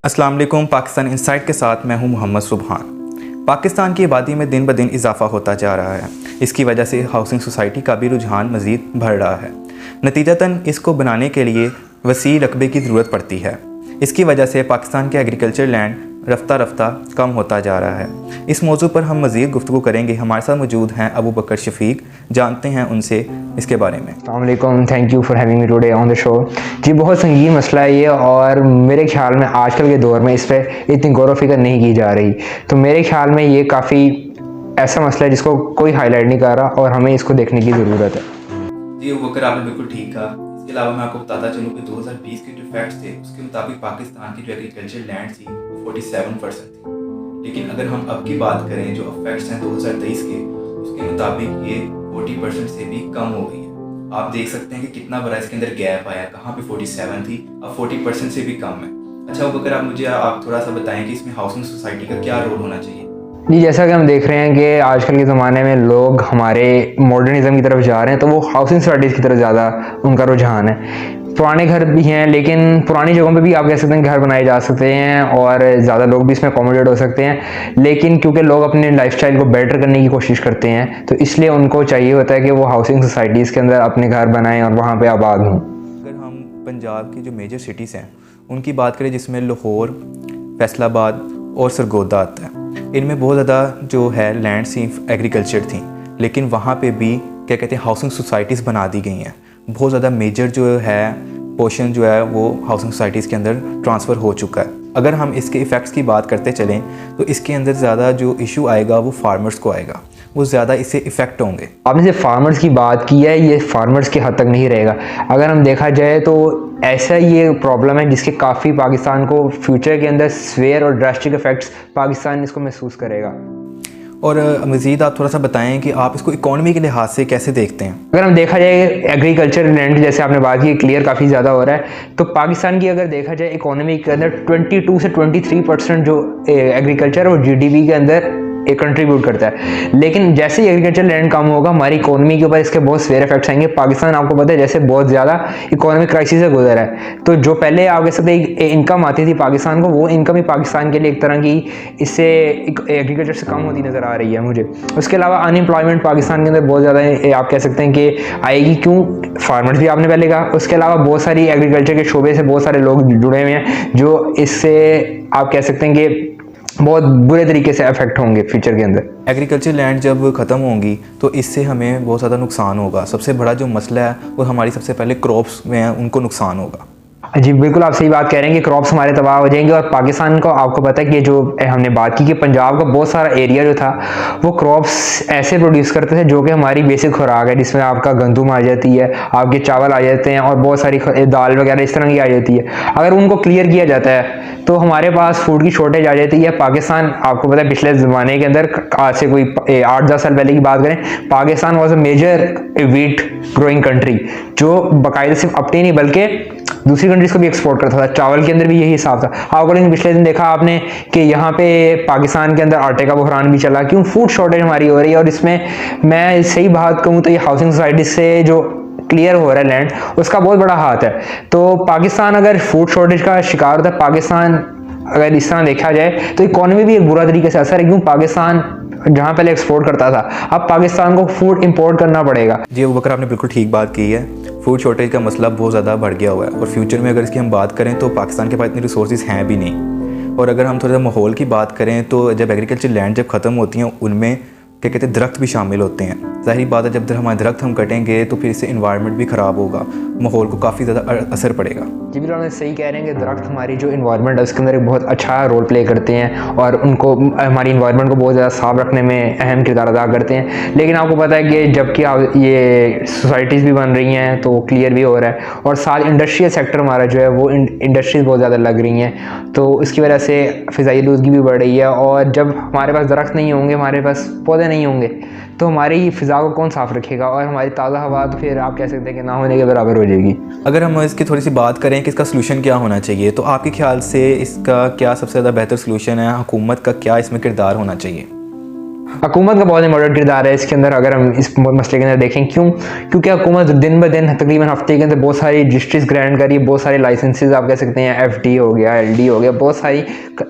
अस्सलाम वालेकुम। पाकिस्तान इनसाइट के साथ मैं हूं मोहम्मद सुबहान। पाकिस्तान की आबादी में दिन ब दिन इजाफा होता जा रहा है। इसकी वजह से हाउसिंग सोसाइटी का भी रुझान मज़ीद बढ़ रहा है। नतीजतन इसको बनाने के लिए वसी रकबे की ज़रूरत पड़ती है। इसकी वजह से पाकिस्तान के एग्रीकल्चर लैंड रफ्ता रफ्ता कम होता जा रहा है। इस मौजू पर हम मज़ीद गुफ्तगू करेंगे। हमारे साथ मौजूद हैं अबू बकर शफीक, जानते हैं उनसे इसके बारे में। अस्सलाम वालेकुम, thank you for having me today on the show. जी, बहुत संगीन मसला है ये, और मेरे ख्याल में आजकल के दौर में इस पर इतनी गौर व फिक्र नहीं की जा रही। तो मेरे ख्याल में ये काफ़ी ऐसा मसला है जिसको कोई हाईलाइट नहीं कर रहा और हमें इसको देखने की ज़रूरत है। जी अबू बकर, आपने बिल्कुल ठीक कहा। इसके अलावा मैं आपको बताता चलूँ कि 2020 के जो फैक्ट्स थे उसके मुताबिक पाकिस्तान की जो एग्रीकल्चर लैंड थी वो 47% थी। लेकिन अगर हम अब की बात करें जो फैक्ट्स हैं 2023 के, उसके मुताबिक ये 40% से भी कम हो गई है। आप देख सकते हैं कि कितना बड़ा इसके अंदर गैप आया। कहाँ पे 47 थी, अब 40% से भी कम है। अच्छा अबू बकर, आप थोड़ा सा बताएं कि इसमें हाउसिंग सोसाइटी का क्या रोल होना चाहिए। जी, जैसा कि हम देख रहे हैं कि आजकल के ज़माने में लोग हमारे मॉडर्निज़म की तरफ जा रहे हैं, तो वो हाउसिंग सोसाइटीज़ की तरफ ज़्यादा उनका रुझान है। पुराने घर भी हैं, लेकिन पुरानी जगहों पे भी आप कह सकते हैं घर बनाए जा सकते हैं और ज़्यादा लोग भी इसमें अकोमोडेट हो सकते हैं। लेकिन क्योंकि लोग अपने लाइफस्टाइल को बेटर करने की कोशिश करते हैं, तो इसलिए उनको चाहिए होता है कि वो हाउसिंग सोसाइटीज़ के अंदर अपने घर बनाएं और वहाँ पर आबाद हों। अगर हम पंजाब की जो मेजर सिटीज़ हैं उनकी बात करें, जिसमें लाहौर, फैसलाबाद और सरगोदा आता है, इनमें बहुत ज़्यादा जो है लैंड सी एग्रीकल्चर थी, लेकिन वहाँ पे भी क्या कहते हैं हाउसिंग सोसाइटीज़ बना दी गई हैं। बहुत ज़्यादा मेजर जो है पोर्शन जो है वो हाउसिंग सोसाइटीज़ के अंदर ट्रांसफ़र हो चुका है। अगर हम इसके इफ़ेक्ट्स की बात करते चलें तो इसके अंदर ज़्यादा जो इशू आएगा वो फार्मर्स को आएगा, वो ज़्यादा इससे इफ़ेक्ट होंगे। आपने जो फार्मर्स की बात की है, ये फार्मर्स की हद तक नहीं रहेगा। अगर हम देखा जाए तो ऐसा ये प्रॉब्लम है जिसके काफ़ी पाकिस्तान को फ्यूचर के अंदर स्वेयर और ड्रास्टिक इफेक्ट्स पाकिस्तान इसको महसूस करेगा। और मज़ीद आप थोड़ा सा बताएं कि आप इसको इकॉनमी के लिहाज से कैसे देखते हैं। अगर हम देखा जाए एग्रीकल्चर लैंड जैसे आपने बात की, क्लियर काफ़ी ज़्यादा हो रहा है, तो पाकिस्तान की अगर देखा जाए इकोनॉमी के अंदर 22 से 23% जो एग्रीकल्चर और जीडीपी के अंदर कंट्रीब्यूट करता है। लेकिन जैसे ही एग्रीकल्चर लैंड कम होगा, हमारी इकोनॉमी के ऊपर इसके बहुत सेवर इफेक्ट्स आएंगे। पाकिस्तान आपको पता है जैसे बहुत ज़्यादा इकोनॉमिक क्राइसिस से गुजरा है, तो जो पहले आगे से इनकम आती थी पाकिस्तान को, वो इनकम ही पाकिस्तान के लिए एक तरह की इससे एग्रीकल्चर से कम होती नज़र आ रही है मुझे। उसके अलावा अनएम्प्लॉयमेंट पाकिस्तान के अंदर बहुत ज़्यादा आप कह सकते हैं कि आएगी। क्यों? फार्मर्स भी आपने पहले कहा। उसके अलावा बहुत सारी एग्रीकल्चर के शोबे से बहुत सारे लोग जुड़े हुए हैं जो इससे आप कह सकते हैं कि बहुत बुरे तरीके से अफेक्ट होंगे फ्यूचर के अंदर। एग्रीकल्चर लैंड जब ख़त्म होंगी तो इससे हमें बहुत ज़्यादा नुकसान होगा। सबसे बड़ा जो मसला है वो हमारी सबसे पहले क्रॉप्स में है, उनको नुकसान होगा। जी बिल्कुल, आप सही बात कह रहे हैं कि क्रॉप्स हमारे तबाह हो जाएंगे। और पाकिस्तान को आपको पता है कि जो हमने बात की कि पंजाब का बहुत सारा एरिया जो था वो क्रॉप्स ऐसे प्रोड्यूस करते थे जो कि हमारी बेसिक खुराक है, जिसमें आपका गंदुम आ जाती है, आपके चावल आ जाते हैं और बहुत सारी दाल वगैरह इस तरह की आ जाती है। अगर उनको क्लियर किया जाता है तो हमारे पास फूड की शॉर्टेज आ जाती है। पाकिस्तान आपको पता है पिछले ज़माने के अंदर, आज से कोई 8-10 साल पहले की बात करें, Pakistan was a major wheat growing country, जो बाकायदा सिर्फ अपनी नहीं बल्कि दूसरी कंट्रीज को भी एक्सपोर्ट करता था। चावल के अंदर भी यही हिसाब था। आपको लेकिन पिछले दिन देखा आपने कि यहाँ पे पाकिस्तान के अंदर आटे का बहरान भी चला। क्यों? फूड शॉर्टेज हमारी हो रही है। और इसमें मैं सही बात कहूँ तो ये हाउसिंग सोसाइटी से जो क्लियर हो रहा है लैंड, उसका बहुत बड़ा हाथ है। तो पाकिस्तान अगर फूड शॉर्टेज का शिकार होता है, पाकिस्तान अगर इस तरह देखा जाए तो इकोनॉमी भी एक बुरा तरीके से असर है। क्यों? पाकिस्तान जहाँ पहले एक्सपोर्ट करता था, अब पाकिस्तान को फूड इंपोर्ट करना पड़ेगा। जी अबू बकर, आपने बिल्कुल ठीक बात की है। फूड शॉर्टेज का मसला बहुत ज़्यादा बढ़ गया हुआ है और फ्यूचर में अगर इसकी हम बात करें तो पाकिस्तान के पास इतनी रिसोर्सेज हैं भी नहीं। और अगर हम थोड़ा सा माहौल की बात करें तो जब एग्रीकल्चर लैंड जब ख़त्म होती हैं उनमें क्या कहते हैं दरख्त भी शामिल होते हैं। ज़ाहिर बात है जब हमारे दरख्त हम कटेंगे तो फिर इससे इन्वायरमेंट भी ख़राब होगा, माहौल को काफ़ी ज़्यादा असर पड़ेगा। जी बिल्कुल, आप सही कह रहे हैं कि दरख्त हमारी जो इन्वायरमेंट है उसके अंदर एक बहुत अच्छा रोल प्ले करते हैं और उनको हमारी इन्वायरमेंट को बहुत ज़्यादा साफ रखने में अहम किरदार अदा करते हैं। लेकिन आपको पता है कि जबकि ये सोसाइटीज़ भी बन रही हैं तो क्लियर भी हो रहा है, और साथ इंडस्ट्रियल सेक्टर हमारा जो है वो इंडस्ट्रीज बहुत ज़्यादा लग रही हैं, तो इसकी वजह से फ़िज़ाई आलूदगी भी बढ़ रही है। और जब हमारे पास दरख्त नहीं होंगे, हमारे पास पौधे नहीं होंगे, तो हमारी फ़िज़ा को कौन साफ़ रखेगा? और हमारी ताज़ा हवा तो फिर आप कह सकते हैं कि ना होने के बराबर हो जाएगी। अगर हम इसकी थोड़ी सी बात करें कि इसका सलूशन क्या होना चाहिए, तो आपके ख्याल से इसका क्या सबसे ज़्यादा बेहतर सलूशन है? हुकूमत का क्या इसमें किरदार होना चाहिए? हुकूमत का बहुत इम्पोर्टेंट किरदार है इसके अंदर, अगर हम इस मसले के अंदर देखें। क्योंकि हुकूमत दिन ब दिन तकरीबन हफ्ते के अंदर बहुत सारी रजिस्ट्रीज ग्रांट करी, बहुत सारे लाइसेंसेज आप कह सकते हैं, FD हो गया, LD हो गया, बहुत सारी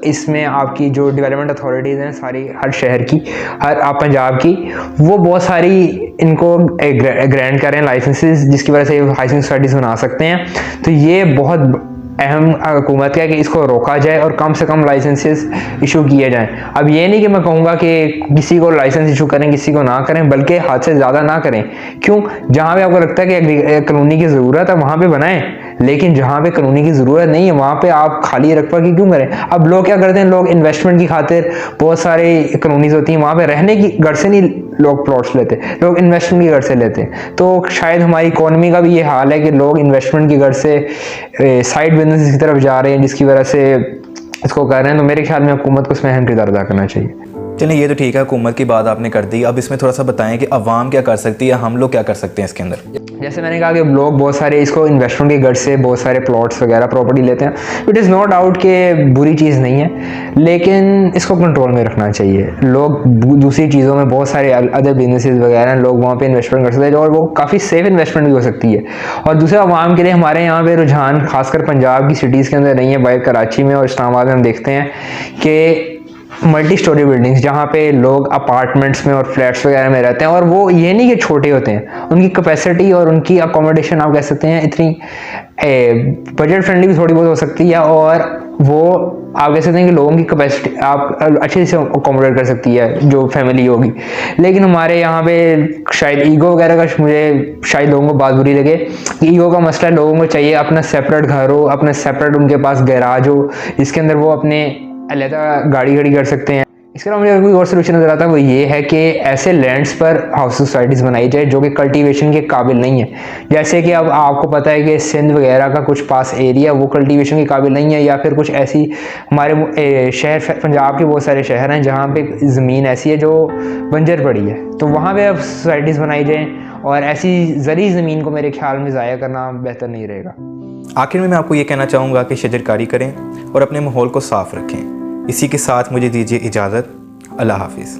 इसमें आपकी जो डेवलपमेंट अथॉरिटीज़ हैं सारी, हर शहर की, हर आप पंजाब की, वो बहुत सारी इनको ग्रांट कर रहे हैं लाइसेंसेज, जिसकी वजह से हाउसिंग सोसाइटीज़ बना सकते हैं। तो ये बहुत अहम हुकूमत का है कि इसको रोका जाए और कम से कम लाइसेंसेस इशू किए जाएं। अब ये नहीं कि मैं कहूँगा कि किसी को लाइसेंस इशू करें किसी को ना करें, बल्कि हद से ज़्यादा ना करें। क्यों? जहाँ पे आपको लगता है कि कानूनी की ज़रूरत है वहाँ पे बनाएं, लेकिन जहाँ पे कानूनी की ज़रूरत नहीं है वहाँ पे आप खाली रकबा की क्यों करें? अब लोग क्या करते हैं, लोग इन्वेस्टमेंट की खातिर बहुत सारे कॉलोनीज होती हैं, वहाँ पे रहने की घर से नहीं लोग प्लॉट्स लेते, लोग इन्वेस्टमेंट की घर से लेते हैं। तो शायद हमारी इकोनॉमी का भी ये हाल है कि लोग इन्वेस्टमेंट की घर से साइड बिजनेस की तरफ जा रहे हैं, जिसकी वजह से इसको कर रहे हैं। तो मेरे ख्याल में हुकूमत को इसमें अहम किरदार अदा करना चाहिए। चलिए ये तो ठीक है, हुकूमत की बात आपने कर दी। अब इसमें थोड़ा सा बताएं कि अवाम क्या कर सकती है, हम लोग क्या कर सकते हैं इसके अंदर। जैसे मैंने कहा कि लोग बहुत सारे इसको इन्वेस्टमेंट के घर से बहुत सारे प्लॉट्स वगैरह प्रॉपर्टी लेते हैं। इट इज़ नो डाउट कि बुरी चीज़ नहीं है, लेकिन इसको कंट्रोल में रखना चाहिए। लोग दूसरी चीज़ों में बहुत सारे अदर बिजनेसेस वगैरह हैं, लोग वहाँ पे इन्वेस्टमेंट कर सकते हैं और वो काफ़ी सेफ इन्वेस्टमेंट भी हो सकती है। और दूसरा, अवाम के लिए हमारे यहाँ पे रुझान खासकर पंजाब की सिटीज़ के अंदर नहीं है, बाहर कराची में और इस्लामाबाद में हम देखते हैं कि मल्टी स्टोरी बिल्डिंग्स, जहाँ पे लोग अपार्टमेंट्स में और फ्लैट्स वगैरह में रहते हैं, और वो ये नहीं कि छोटे होते हैं, उनकी कैपेसिटी और उनकी अकोमोडेशन आप कह सकते हैं इतनी बजट फ्रेंडली भी थोड़ी बहुत हो सकती है, और वो आप कह सकते हैं कि लोगों की कैपेसिटी आप अच्छे से अकोमोडेट कर सकती है जो फैमिली होगी। लेकिन हमारे यहाँ पे शायद ईगो वगैरह का, मुझे शायद लोगों को बात बुरी लगे कि ईगो का मसला है, लोगों को चाहिए अपना सेपरेट घर हो, अपना सेपरेट उनके पास गैराज हो, जिसके अंदर वो अपने अलहदा गाड़ी खड़ी कर सकते हैं। इसके अलावा मुझे कोई और सोल्यूशन नजर आता है, वो ये है कि ऐसे लैंड्स पर हाउस सोसाइटीज़ बनाई जाए जो कि कल्टीवेशन के काबिल नहीं है। जैसे कि अब आपको पता है कि सिंध वगैरह का कुछ पास एरिया वो कल्टीवेशन के काबिल नहीं है, या फिर कुछ ऐसी हमारे शहर पंजाब के बहुत सारे शहर हैं जहाँ पे ज़मीन ऐसी है जो बंजर पड़ी है, तो वहाँ पे अब सोसाइटीज़ बनाई जाएँ। और ऐसी ज़री ज़मीन को मेरे ख्याल में ज़ाया करना बेहतर नहीं रहेगा। आखिर में मैं आपको ये कहना चाहूँगा कि शजरकारी करें और अपने माहौल को साफ़ रखें। इसी के साथ मुझे दीजिए इजाज़त। अल्लाह हाफिज़।